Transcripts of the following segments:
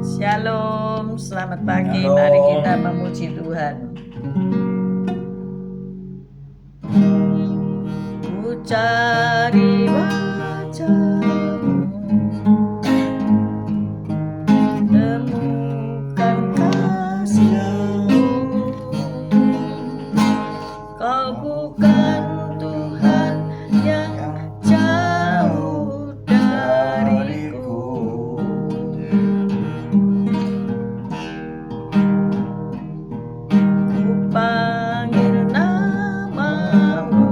Shalom, selamat pagi. Halo. Mari kita memuji Tuhan. Ku cari wajah-Mu, temukan kasih-Mu. Kau bukan Tuhan yang jauh dariku. Ku panggil nama-Mu,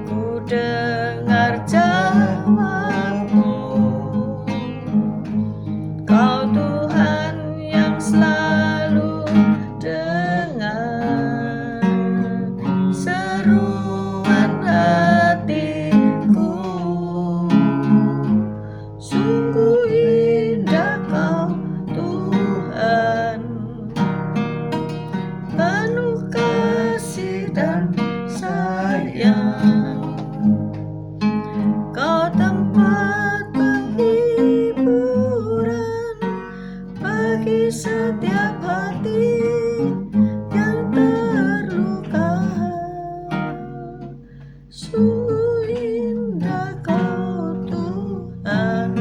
ku dengar jawab-Mu. Kau Tuhan yang selalu dengar seruan hatiku. Sungguh indah Kau Tuhan, penuh kasih dan sayang. Kau tempat penghiburan bagi setiap hati yang terluka. Sungguh indah Kau Tuhan,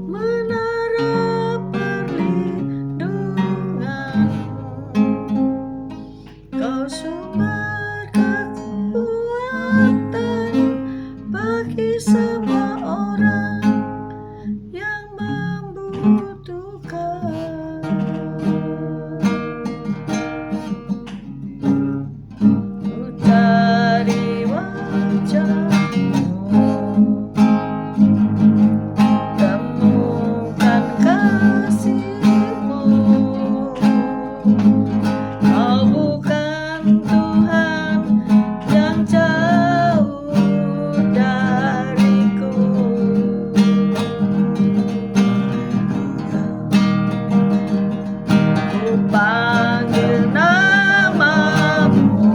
menara perlindungan. Kau sumber kekuatan bagi semua orang yang membutuhkan. Ku cari wajah-Mu, temukan kasih-Mu. Kau bukan Tuhan yang jauh dariku. Ku panggil nama-Mu,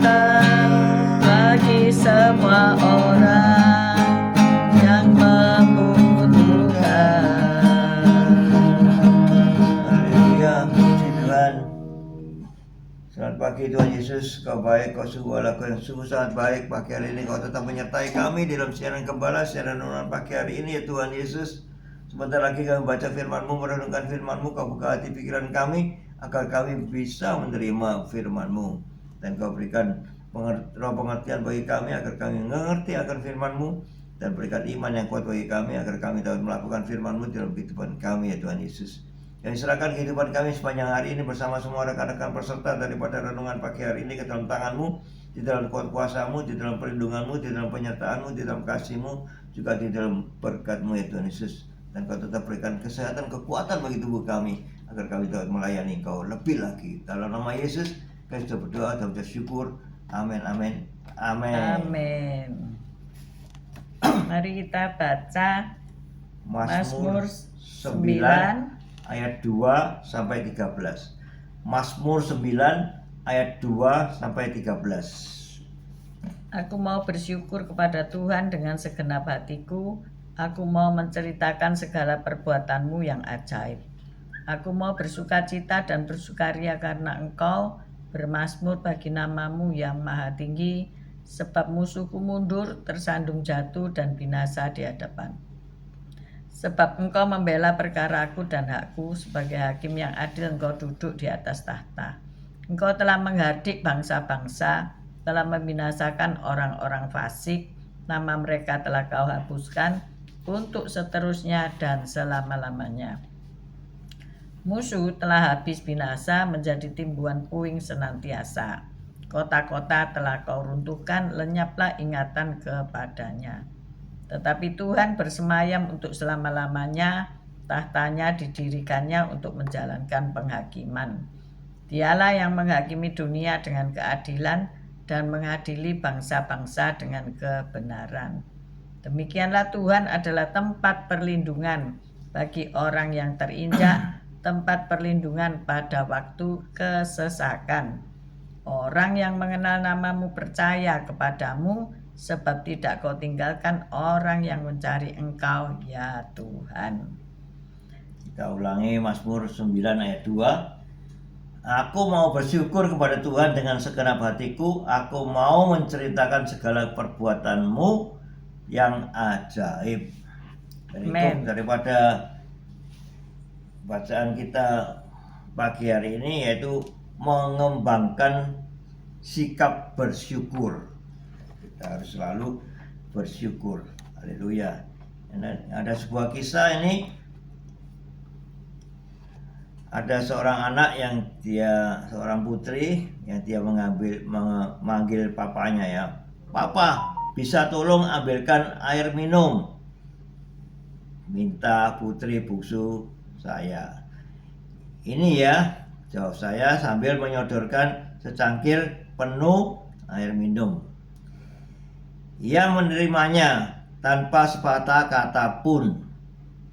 kekuatan bagi semua orang yang membutuhkan. Haleluya, puji Tuhan. Selamat pagi Tuhan Yesus, Kau baik, Kau sungguh Allah, Kau yang sungguh sangat baik. Pagi hari ini Kau tetap menyertai kami dalam siaran gembala, siaran renungan pagi hari ini ya Tuhan Yesus. Sebentar lagi kami baca firman-Mu, merenungkan firman-Mu. Kau buka hati pikiran kami agar kami bisa menerima firman-Mu, dan Kau berikan roh pengertian bagi kami agar kami mengerti akan firman-Mu, dan berikan iman yang kuat bagi kami agar kami dapat melakukan firman-Mu dalam kehidupan kami ya Tuhan Yesus. Yang serahkan kehidupan kami sepanjang hari ini bersama semua rekan-rekan peserta daripada renungan pagi hari ini ke dalam tangan-Mu, di dalam kuasa-Mu, di dalam perlindungan-Mu, di dalam penyertaan-Mu, di dalam kasih-Mu, juga di dalam berkat-Mu ya Tuhan Yesus. Dan Kau tetap berikan kesehatan, kekuatan bagi tubuh kami agar kami dapat melayani Kau lebih lagi. Dalam nama Yesus kami sudah berdoa dan bersyukur. Amin, amin, amin. Amin. Mari kita baca Mazmur 9 ayat 2 sampai 13. Mazmur 9 ayat 2 sampai 13. Aku mau bersyukur kepada Tuhan dengan segenap hatiku. Aku mau menceritakan segala perbuatan-Mu yang ajaib. Aku mau bersukacita dan bersukaria karena Engkau, bermazmur bagi nama-Mu yang maha tinggi, sebab musuhku mundur, tersandung jatuh dan binasa di hadapan. Sebab Engkau membela perkaraku dan hakku, sebagai hakim yang adil Engkau duduk di atas tahta. Engkau telah menghardik bangsa-bangsa, telah membinasakan orang-orang fasik, nama mereka telah Kau hapuskan untuk seterusnya dan selama-lamanya. Musuh telah habis binasa, menjadi timbuhan puing senantiasa. Kota-kota telah Kau runtuhkan, lenyaplah ingatan kepadanya. Tetapi Tuhan bersemayam untuk selama-lamanya, tahtanya didirikannya untuk menjalankan penghakiman. Dialah yang menghakimi dunia dengan keadilan dan mengadili bangsa-bangsa dengan kebenaran. Demikianlah Tuhan adalah tempat perlindungan bagi orang yang terinjak, tempat perlindungan pada waktu kesesakan. Orang yang mengenal nama-Mu percaya kepada-Mu, sebab tidak Kau tinggalkan orang yang mencari Engkau, ya Tuhan. Kita ulangi Mazmur 9 ayat 2. Aku mau bersyukur kepada Tuhan dengan segenap hatiku. Aku mau menceritakan segala perbuatan-Mu yang ajaib. Itu daripada bacaan kita pagi hari ini, yaitu mengembangkan sikap bersyukur. Kita harus selalu bersyukur. Haleluya. Ada sebuah kisah ini. Ada seorang anak yang seorang putri yang dia memanggil papanya ya. Papa, bisa tolong ambilkan air minum? Minta putri bungsu saya. Ini ya, jawab saya sambil menyodorkan secangkir penuh air minum. Ia menerimanya tanpa sepatah kata pun.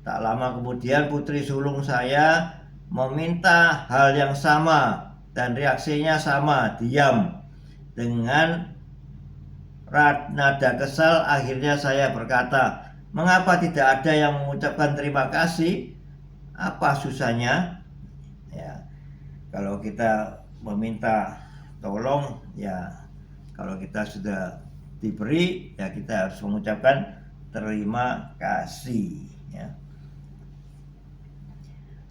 Tak lama kemudian putri sulung saya meminta hal yang sama dan reaksinya sama, diam. Dengan nada kesal akhirnya saya berkata, mengapa tidak ada yang mengucapkan terima kasih? Apa susahnya? Ya, kalau kita meminta tolong, ya kalau kita sudah diberi, ya kita harus mengucapkan terima kasih. Ya.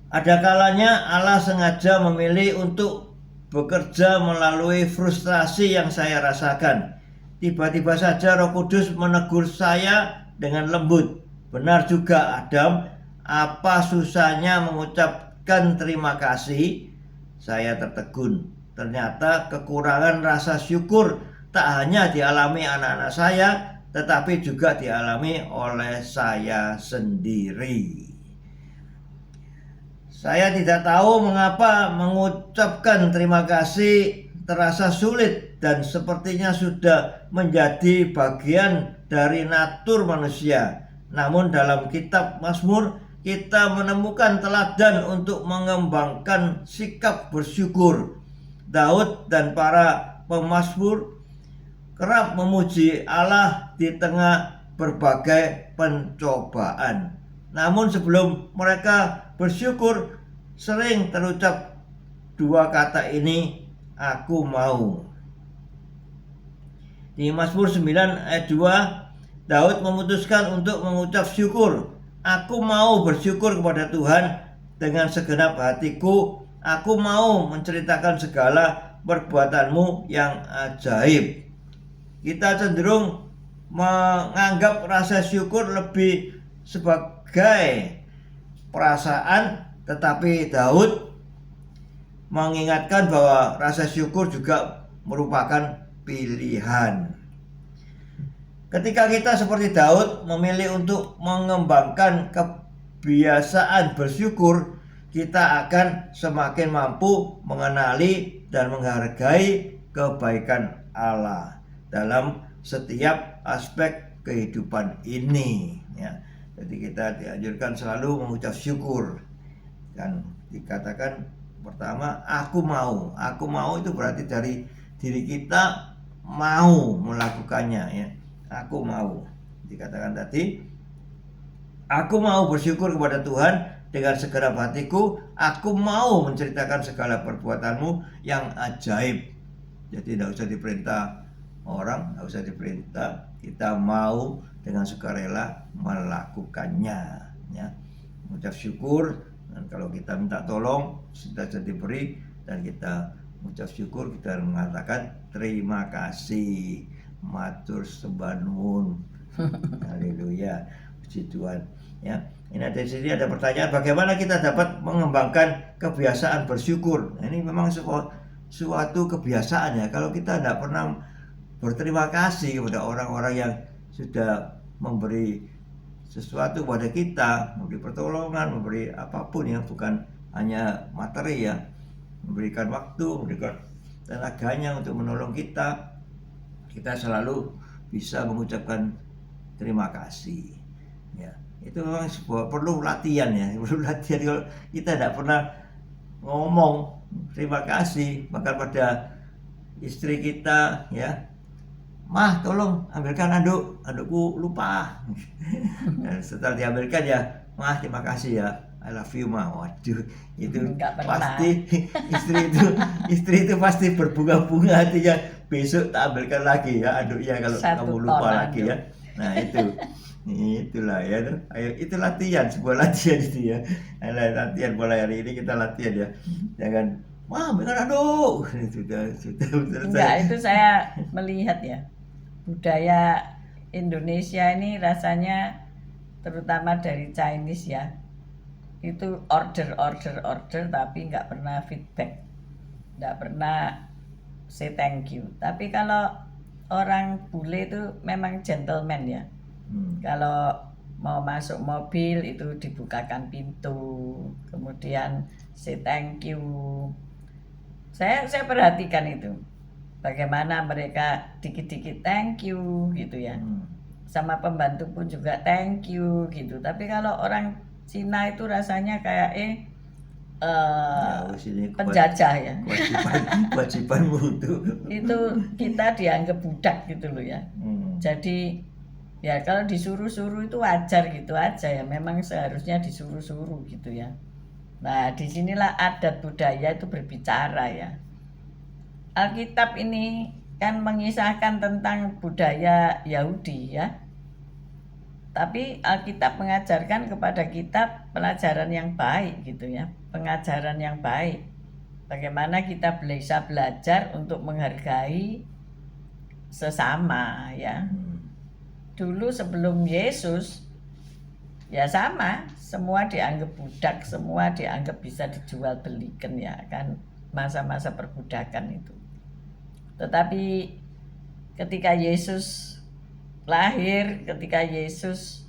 Ada kalanya Allah sengaja memilih untuk bekerja melalui frustrasi yang saya rasakan. Tiba-tiba saja Roh Kudus menegur saya dengan lembut. Benar juga Adam, apa susahnya mengucapkan terima kasih? Saya tertegun. Ternyata kekurangan rasa syukur tak hanya dialami anak-anak saya, tetapi juga dialami oleh saya sendiri. Saya tidak tahu mengapa mengucapkan terima kasih terasa sulit dan sepertinya sudah menjadi bagian dari natur manusia. Namun dalam kitab Mazmur kita menemukan teladan untuk mengembangkan sikap bersyukur. Daud dan para pemazmur kerap memuji Allah di tengah berbagai pencobaan. Namun sebelum mereka bersyukur, sering terucap dua kata ini, aku mau. Di Mazmur 9 ayat 2, Daud memutuskan untuk mengucap syukur. Aku mau bersyukur kepada Tuhan dengan segenap hatiku. Aku mau menceritakan segala perbuatanmu yang ajaib. Kita cenderung menganggap rasa syukur lebih sebagai perasaan, tetapi Daud mengingatkan bahwa rasa syukur juga merupakan pilihan. Ketika kita seperti Daud memilih untuk mengembangkan kebiasaan bersyukur, kita akan semakin mampu mengenali dan menghargai kebaikan Allah dalam setiap aspek kehidupan ini, ya. Jadi kita dianjurkan selalu mengucap syukur. Dan dikatakan pertama, aku mau. Aku mau itu berarti dari diri kita mau melakukannya, ya. Aku mau. Dikatakan tadi, aku mau bersyukur kepada Tuhan dengan segenap hatiku. Aku mau menceritakan segala perbuatanmu yang ajaib. Jadi tidak usah diperintah orang, tidak usah diperintah. Kita mau dengan sukarela melakukannya, ya. Mengucap syukur, dan kalau kita minta tolong sudah diberi, dan kita mengucap syukur, kita mengatakan terima kasih, matur sembah nuwun. Haleluya, puji Tuhan, ya. Ini di sini ada pertanyaan, bagaimana kita dapat mengembangkan kebiasaan bersyukur? Nah, ini memang suatu kebiasaan, ya. Kalau kita tidak pernah berterima kasih kepada orang-orang yang sudah memberi sesuatu kepada kita, memberi pertolongan, memberi apapun, ya, bukan hanya materi, ya, memberikan waktu, memberikan tenaganya untuk menolong kita, kita selalu bisa mengucapkan terima kasih, ya. Itu memang perlu latihan, ya, perlu latihan. Kalau kita tidak pernah ngomong terima kasih, bahkan pada istri kita, ya, Mah tolong ambilkan adukku lupa. Dan setelah diambilkan, ya, Mah terima kasih, ya, I love you, Mah. Waduh, itu pasti istri itu pasti berbunga-bunga hatinya, besok tak ambilkan lagi, ya, aduknya kalau kamu lupa lagi, ya. Nah, itulah, ya. Ayo, itu latihan, sebuah latihan itu, ya. Latihan mulai hari ini kita latihan, ya. Jangan, Mah ambilkan aduk. Sudah selesai. Enggak, itu saya melihat, ya, budaya Indonesia ini rasanya, terutama dari Chinese, ya, itu order tapi nggak pernah feedback, nggak pernah say thank you. Tapi kalau orang bule itu memang gentleman, ya. Kalau mau masuk mobil itu dibukakan pintu, kemudian say thank you. Saya perhatikan itu, bagaimana mereka dikit-dikit thank you gitu, ya. Sama pembantu pun juga thank you gitu. Tapi kalau orang Cina itu rasanya kayak penjajah, ya. Kewajibanmu itu kita dianggap budak gitu loh, ya. Jadi ya kalau disuruh-suruh itu wajar gitu aja, ya, memang seharusnya disuruh-suruh gitu, ya. Nah, disinilah adat budaya itu berbicara, ya. Alkitab ini kan mengisahkan tentang budaya Yahudi, ya. Tapi Alkitab mengajarkan kepada kita pelajaran yang baik gitu, ya. Pengajaran yang baik. Bagaimana kita bisa belajar untuk menghargai sesama, ya. Dulu sebelum Yesus, ya sama, semua dianggap budak, semua dianggap bisa dijual belikan, ya kan, masa-masa perbudakan itu. Tetapi ketika Yesus lahir, ketika Yesus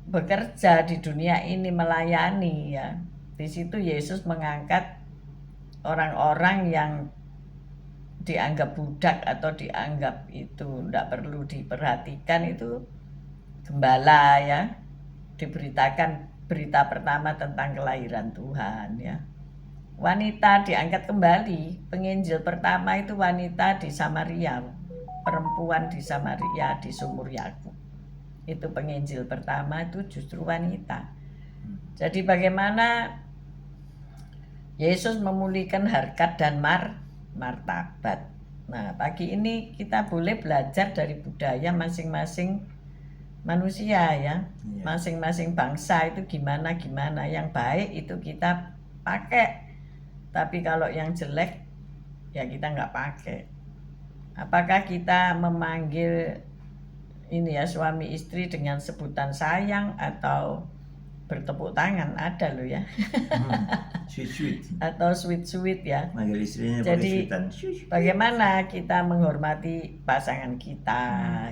bekerja di dunia ini melayani, ya, di situ Yesus mengangkat orang-orang yang dianggap budak atau dianggap itu tidak perlu diperhatikan, itu gembala, ya, diberitakan berita pertama tentang kelahiran Tuhan, ya. wanita diangkat kembali. Penginjil pertama itu wanita di Samaria, perempuan di Samaria di sumur Yakub. Itu penginjil pertama itu justru wanita. Jadi bagaimana Yesus memulihkan harkat dan martabat. Nah, pagi ini kita boleh belajar dari budaya masing-masing manusia ya. Iya. Masing-masing bangsa itu gimana. Yang baik itu kita pakai. Tapi kalau yang jelek ya kita nggak pakai. Apakah kita memanggil ini ya suami istri dengan sebutan sayang atau bertepuk tangan? Ada loh ya. Sweet. Atau sweet ya. Manggil istrinya Jadi pakai sweetan. bagaimana kita menghormati pasangan kita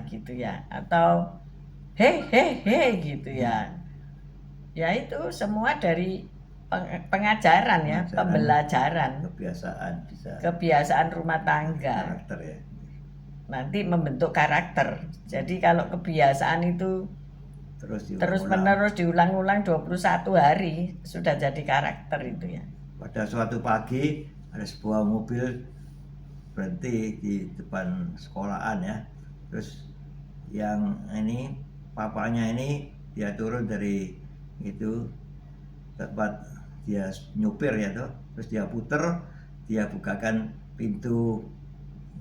gitu ya, atau hei gitu ya. Ya itu semua dari pengajaran ya, pembelajaran, kebiasaan rumah tangga. Karakter ya. Nanti membentuk karakter. Jadi kalau kebiasaan itu terus menerus diulang-ulang 21 hari sudah jadi karakter itu ya. Pada suatu pagi ada sebuah mobil berhenti di depan sekolahan ya. Terus yang ini papanya ini dia turun dari itu tempat dia nyupir ya tuh. Terus dia puter, dia bukakan pintu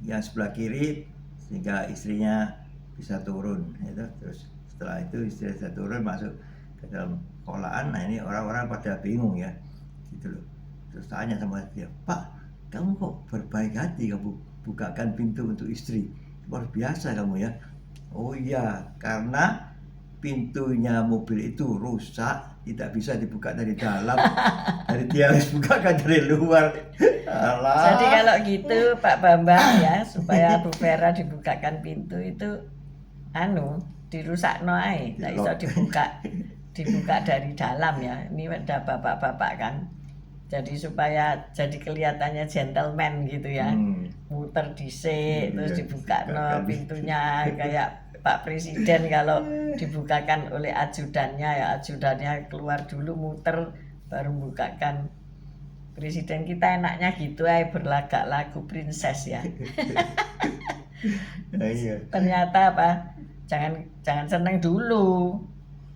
yang sebelah kiri sehingga istrinya bisa turun gitu. Terus setelah itu istri saya turun masuk ke dalam sekolahan. Nah ini orang-orang pada bingung ya gitu loh. Terus tanya sama dia, "Pak, kamu kok berbaik hati kamu bukakan pintu untuk istri? Luar biasa kamu ya." "Oh iya, karena pintunya mobil itu rusak, tidak bisa dibuka dari dalam. Jadi dia harus bukakan dari luar." Alah. Jadi kalau gitu Pak Bambang ya, supaya Bu Vera dibukakan pintu itu dirusakno ae, nggak bisa dibuka dari dalam ya. Ini ada bapak-bapak kan. Jadi supaya jadi kelihatannya gentleman gitu ya. Muter dhisik terus dibukakno pintunya kayak Pak Presiden kalau dibukakan oleh ajudannya ya, ajudannya keluar dulu muter baru bukakan. Presiden kita enaknya gitu aja, berlagak lagu princess ya. Ternyata apa? Jangan seneng dulu.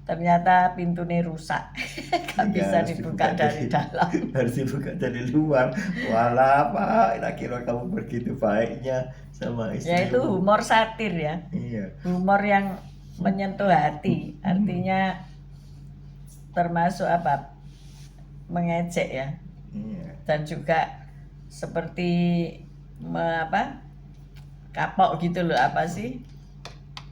Ternyata pintunya rusak. Gak bisa dibuka dari dalam. Harus dibuka dari luar. Walah Pak, tak kira kamu begitu baiknya sama istri. Ya itu humor satir ya. Iya. Humor yang menyentuh hati. Artinya termasuk apa? Mengejek ya. Iya. Dan juga seperti kapok gitu loh,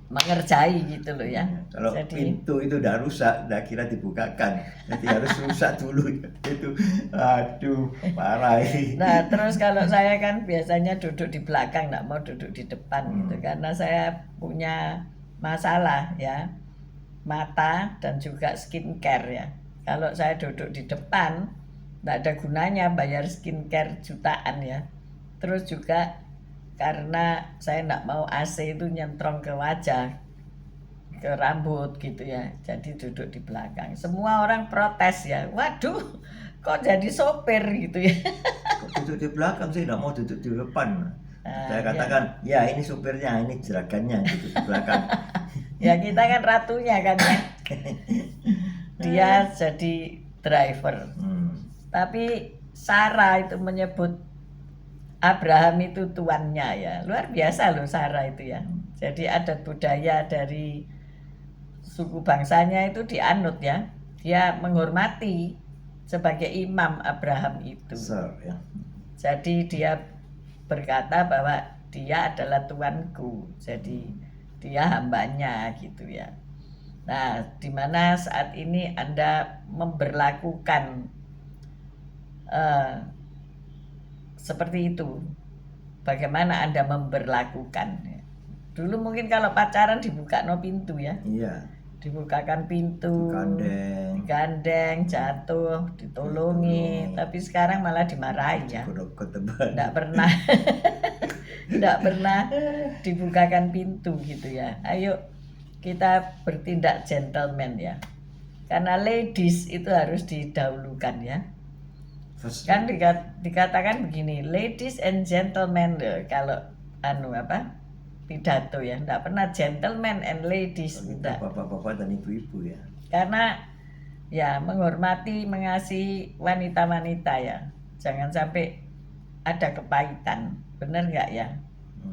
mengerjai gitu loh ya. Kalau pintu itu udah rusak, udah kira dibukakan, jadi harus rusak dulu itu. Aduh, parah ini. Nah terus kalau saya kan biasanya duduk di belakang, nggak mau duduk di depan gitu, karena saya punya masalah ya, mata dan juga skincare ya. Kalau saya duduk di depan nggak ada gunanya bayar skincare jutaan ya. Terus juga karena saya nggak mau AC itu nyentrong ke wajah, ke rambut gitu ya, jadi duduk di belakang. Semua orang protes ya, waduh kok jadi sopir gitu ya. Kok duduk di belakang sih, nggak mau duduk di depan. Saya katakan ya ini supirnya, ini jeragannya duduk di belakang. Ya kita kan ratunya kan ya. Dia jadi driver. Tapi Sarah itu menyebut Abraham itu tuannya ya. Luar biasa loh Sarah itu ya. Jadi adat budaya dari suku bangsanya itu dianut ya. Dia menghormati sebagai imam Abraham itu. Ya. Jadi dia berkata bahwa dia adalah tuanku. Jadi dia hambanya gitu ya. Nah, di mana saat ini Anda memberlakukan seperti itu, bagaimana Anda memberlakukan? Dulu mungkin kalau pacaran dibuka pintu ya. Iya. Dibukakan pintu, digandeng, jatuh, ditolongi. Tapi sekarang malah dimarahi ya. Nggak pernah dibukakan pintu gitu ya. Ayo kita bertindak gentleman ya. Karena ladies itu harus didahulukan ya. First Kan dikatakan begini, ladies and gentlemen, kalau pidato ya, enggak pernah gentlemen and ladies, kita enggak. bapak-bapak dan ibu-ibu ya. Karena ya menghormati, mengasihi wanita-wanita ya. Jangan sampai ada kepahitan, benar nggak ya?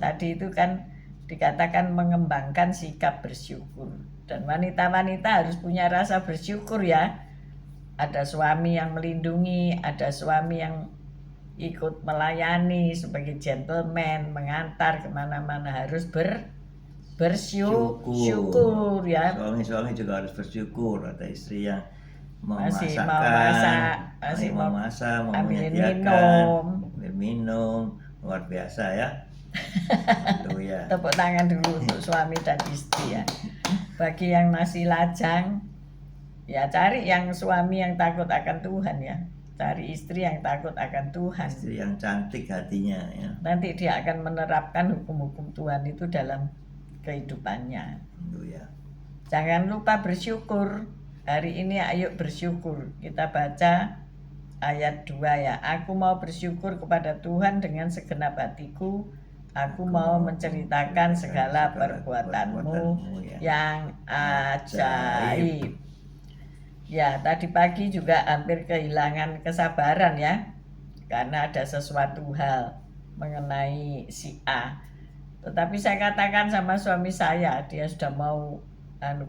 Tadi itu kan dikatakan mengembangkan sikap bersyukur. Dan wanita-wanita harus punya rasa bersyukur ya. Ada suami yang melindungi, ada suami yang ikut melayani sebagai gentleman, mengantar kemana-mana, harus bersyukur ya. Suami-suami juga harus bersyukur, ada istri yang Masih mau memasakkan, masak, masih mau masak, mau ambilin menyediakan, minum, luar biasa ya. Itu ya. Tepuk tangan dulu untuk suami dan istri ya. Bagi yang masih lajang, ya cari yang suami yang takut akan Tuhan ya. Cari istri yang takut akan Tuhan. Istri yang cantik hatinya ya. Nanti dia akan menerapkan hukum-hukum Tuhan itu dalam kehidupannya. Itu ya. Jangan lupa bersyukur. Hari ini ayo bersyukur. Kita baca ayat 2 ya. Aku mau bersyukur kepada Tuhan dengan segenap hatiku. Aku mau menceritakan segala perbuatanmu yang ajaib. Ya, tadi pagi juga hampir kehilangan kesabaran ya. Karena ada sesuatu hal mengenai si A. Tetapi saya katakan sama suami saya, dia sudah mau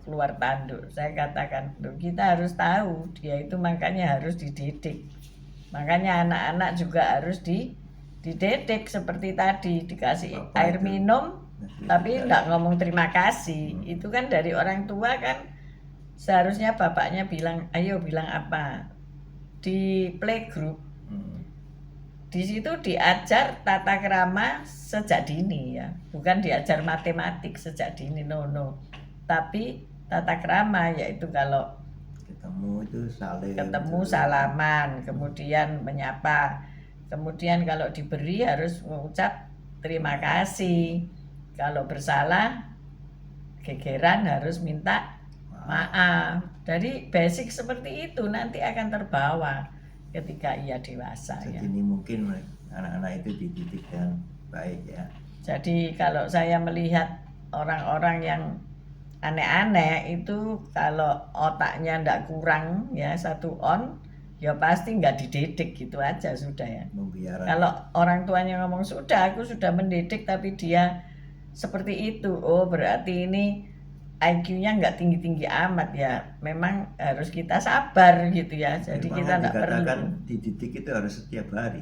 keluar tanduk. Saya katakan, kita harus tahu, dia itu makanya harus dididik. Makanya anak-anak juga harus dididik seperti tadi, dikasih Bapak air itu minum, tapi enggak ngomong terima kasih. Itu kan dari orang tua kan seharusnya bapaknya bilang, ayo bilang apa. Di playgroup, di situ diajar tata krama sejak dini ya, bukan diajar matematik sejak dini, no. Tapi tata krama yaitu kalau ketemu salaman, kemudian menyapa, kemudian kalau diberi harus mengucap terima kasih, kalau bersalah gegeran harus minta maaf. Dari basic seperti itu nanti akan terbawa ketika ia dewasa ya. Ini mungkin anak-anak itu dididik dengan baik ya. Jadi kalau saya melihat orang-orang yang aneh-aneh itu, kalau otaknya ndak kurang ya 1 on, ya pasti nggak dididik, gitu aja sudah ya. Kalau orang tuanya ngomong sudah, aku sudah mendidik tapi dia seperti itu, oh berarti ini IQ-nya nggak tinggi-tinggi amat ya. Memang harus kita sabar gitu ya. Jadi kita nggak perlu. Dididik itu harus setiap hari.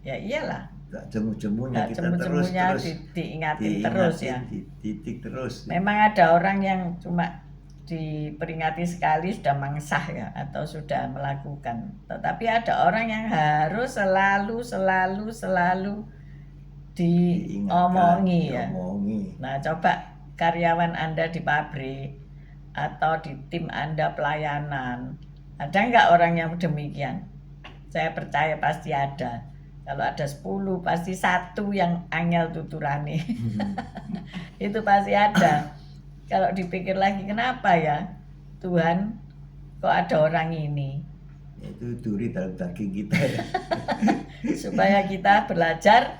Ya iyalah. Gak jemu-jemunya kita terus diingatin terus ya. Dididik terus. Memang ada orang yang cuma diperingati sekali sudah mengsah ya, atau sudah melakukan. Tetapi ada orang yang harus selalu diomongi ya. Nah coba karyawan Anda di pabrik atau di tim Anda pelayanan, ada nggak orang yang demikian? Saya percaya pasti ada. Kalau ada 10 pasti 1 yang angel tuturane. Itu pasti ada. Kalau dipikir lagi, kenapa ya Tuhan kok ada orang ini? Itu duri dalam daging kita ya. Supaya kita belajar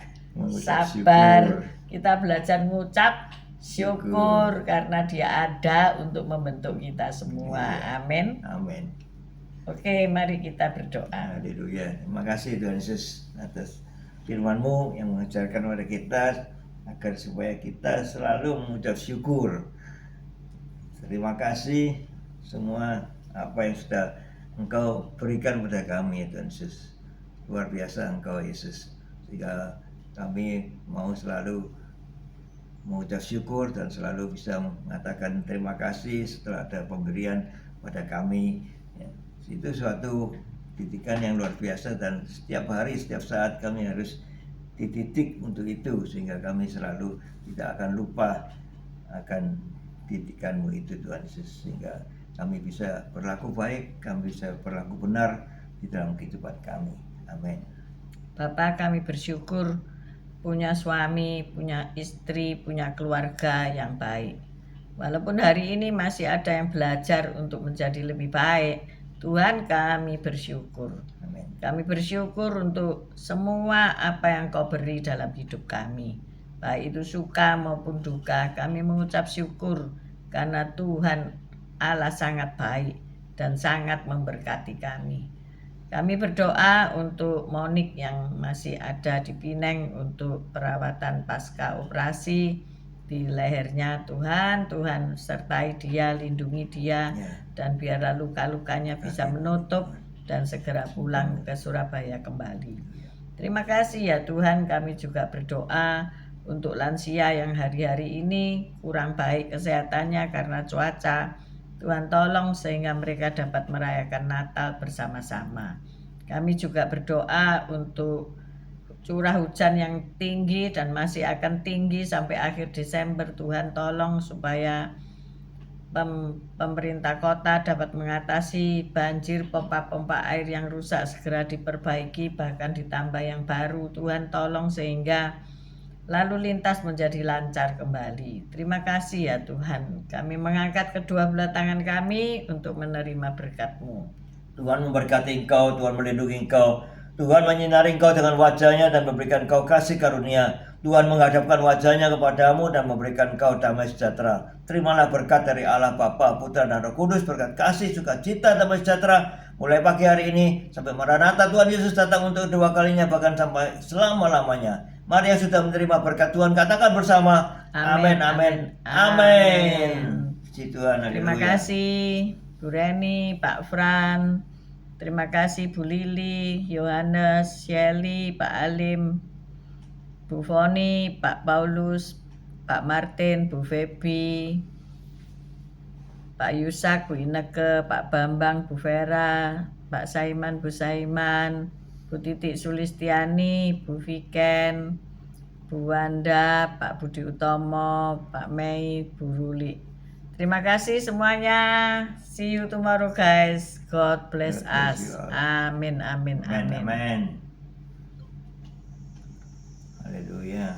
sabar, kita belajar ngucap syukur karena dia ada untuk membentuk kita semua. Amin. Amin. Oke, mari kita berdoa. Haleluya. Terima kasih Tuhan Yesus atas firman-Mu yang mengajarkan kepada kita agar supaya kita selalu mengucap syukur. Terima kasih semua apa yang sudah Engkau berikan kepada kami Tuhan Yesus. Luar biasa Engkau Yesus. Sehingga kami mau selalu mengucap syukur dan selalu bisa mengatakan terima kasih setelah ada pemberian pada kami. Itu suatu didikan yang luar biasa dan setiap hari, setiap saat kami harus dididik untuk itu sehingga kami selalu tidak akan lupa akan didikan-Mu itu Tuhan Yesus, sehingga kami bisa berlaku baik, kami bisa berlaku benar di dalam kehidupan kami. Amin. Bapak, kami bersyukur punya suami, punya istri, punya keluarga yang baik. Walaupun hari ini masih ada yang belajar untuk menjadi lebih baik, Tuhan, kami bersyukur. Amin. Kami bersyukur untuk semua apa yang Kau beri dalam hidup kami. Baik itu suka maupun duka, kami mengucap syukur karena Tuhan Allah sangat baik dan sangat memberkati kami. Kami berdoa untuk Monik yang masih ada di Pineng untuk perawatan pasca operasi di lehernya. Tuhan sertai dia, lindungi dia, Ya. dan biarlah luka-lukanya bisa menutup dan segera pulang ke Surabaya kembali. Terima kasih ya Tuhan, kami juga berdoa untuk lansia yang hari-hari ini kurang baik kesehatannya karena cuaca. Tuhan tolong sehingga mereka dapat merayakan Natal bersama-sama. Kami juga berdoa untuk curah hujan yang tinggi dan masih akan tinggi sampai akhir Desember. Tuhan tolong supaya pemerintah kota dapat mengatasi banjir, pompa-pompa air yang rusak segera diperbaiki, bahkan ditambah yang baru. Tuhan tolong sehingga lalu lintas menjadi lancar kembali. Terima kasih ya Tuhan. Kami mengangkat kedua belah tangan kami untuk menerima berkat-Mu. Tuhan memberkati engkau, Tuhan melindungi engkau, Tuhan menyinari engkau dengan wajahnya dan memberikan engkau kasih karunia. Tuhan menghadapkan wajahnya kepadamu dan memberikan engkau damai sejahtera. Terimalah berkat dari Allah Bapa, Putra dan Roh Kudus, berkat kasih, sukacita, damai sejahtera mulai pagi hari ini sampai Maranatha Tuhan Yesus datang untuk kedua kalinya, bahkan sampai selama-lamanya. Mari yang sudah menerima berkat Tuhan katakan bersama, amin, amin, amin. Puji Tuhan, Terima haleluya. kasih Bu Reni, Pak Fran, terima kasih Bu Lili, Yohanes, Shelly, Pak Alim, Bu Foni, Pak Paulus, Pak Martin, Bu Febi, Pak Yusak, Bu Ineke, Pak Bambang, Bu Vera, Pak Saiman, Bu Saiman, Bu Titik Sulistiani, Bu Viken, Bu Wanda, Pak Budi Utomo, Pak Mei, Bu Ruli. Terima kasih semuanya. See you tomorrow guys. God bless God bless us. you all. Amin, amin, Amin, amin. amin. Haleluya.